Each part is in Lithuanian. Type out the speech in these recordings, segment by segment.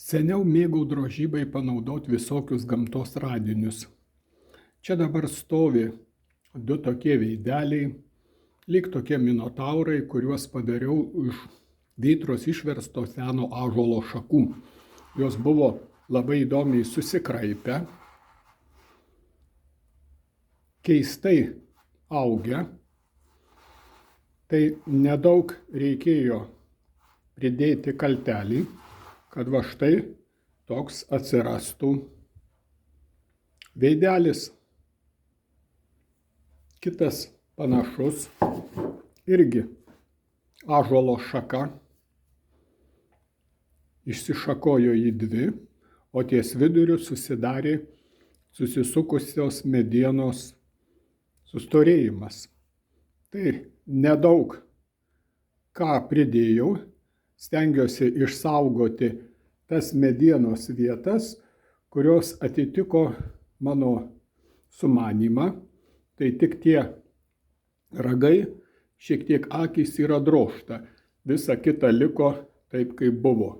Seniau mėgau drožybai panaudoti visokius gamtos radinius. Čia dabar stovi du tokie veideliai, lyg tokie minotaurai, kuriuos padariau iš vytros išversto seno ąžuolo šakų. Jos buvo labai įdomiai susikraipę, keistai augę, tai nedaug reikėjo pridėti kaltelį, kad va štai toks atsirastų veidelis. Kitas panašus, irgi ąžuolo šaka, išsišakojo į dvi, o ties viduriu susidarė susisukusios medienos sustorėjimas. Tai nedaug ką pridėjau, stengiuosi išsaugoti tas medienos vietas, kurios atitiko mano sumanymą. Tai tik tie ragai, šiek tiek akys yra drožta, visa kita liko taip, kaip buvo.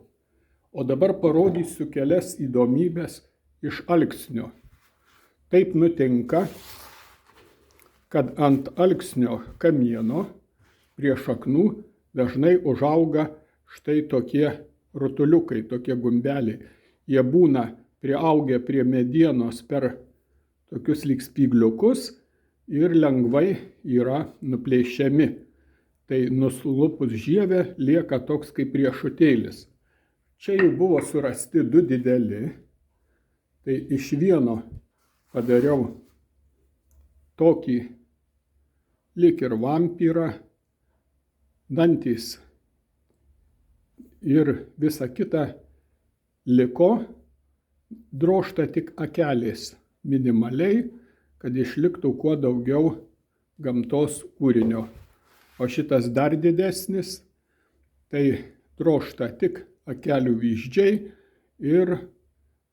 O dabar parodysiu kelias įdomybės iš alksnio. Taip nutinka, kad ant alksnio kamieno prie šaknų dažnai užauga štai tokie rutuliukai, tokie gumbeliai. Jie būna priaugę prie medienos per tokius lyg spygliukus ir lengvai yra nuplėšiami. Tai nuslupus žievę lieka toks kaip riešutėlis. Čia jau buvo surasti du dideli. Tai iš vieno padariau tokį lyg ir vampyrą, dantys ir visa kita liko, drožta tik akelės minimaliai, kad išliktų kuo daugiau gamtos kūrinio. O šitas dar didesnis, tai drožta tik akelių vyzdžiai ir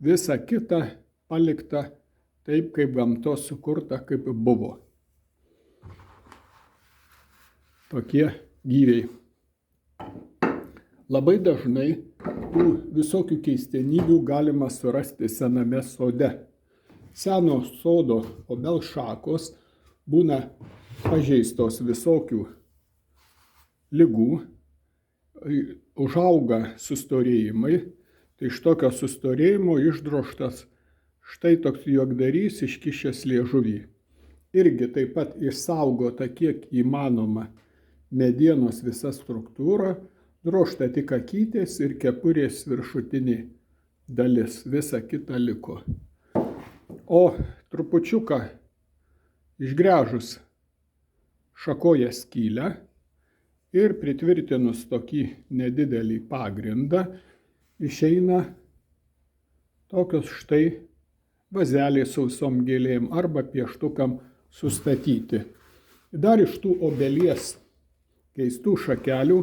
visa kita palikta taip, kaip gamtos sukurta, kaip buvo. Tokie gyviai. Labai dažnai tų visokių keistenybių galima surasti sename sode. Seno sodo obels šakos būna pažeistos visokių ligų, užauga sustorėjimai, tai iš tokio sustorėjimo išdrožtas štai toks juokdarys iškišęs liežuvį. Irgi taip pat išsaugota kiek įmanoma medienos visa struktūra, drožta tik akytės ir kepurės viršutinė dalis, visa kita liko. O trupučiuką išgręžus šakoje skylę ir pritvirtinus tokį nedidelį pagrindą, išeina tokios štai vazelės sausom gėlėm arba pieštukam sustatyti. Dar iš tų obelies keistų šakelių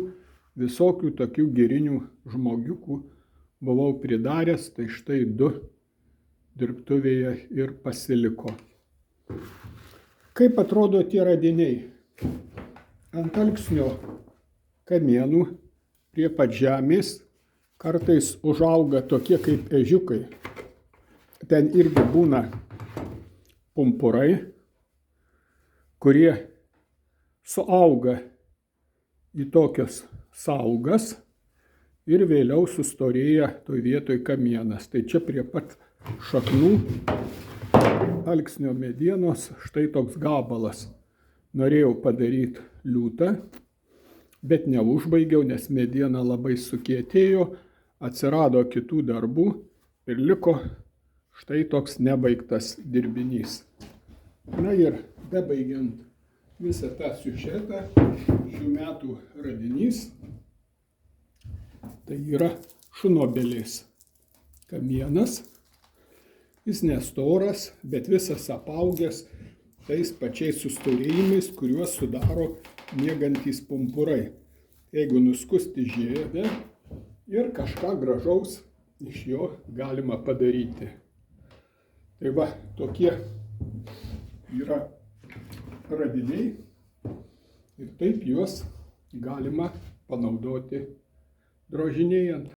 visokių tokių girinių žmogiukų buvau pridaręs, tai štai du dirbtuvėje ir pasiliko. Kaip atrodo tie radiniai? Ant alksnio kamienų prie pat žemės kartais užauga tokie kaip ežiukai. Ten irgi būna pumpurai, kurie suauga į tokias saugas ir vėliau sustorėja toj vietoj kamienas. Tai čia prie pat šaknų alksnio medienos štai toks gabalas. Norėjau padaryti liūtą, bet neužbaigiau, nes mediena labai sukietėjo, atsirado kitų darbų ir liko štai toks nebaigtas dirbinys. Na ir bebaigiant visą tą siužetą, šių metų radinys, tai yra šunobelės kamienas. Jis nestoras, bet visas apaugęs tais pačiais sustorėjimais, kuriuos sudaro miegantys pumpurai. Jeigu nuskusti žievę ir kažką gražaus iš jo galima padaryti. Tai va, tokie yra radiniai ir taip juos galima panaudoti drožinėjant.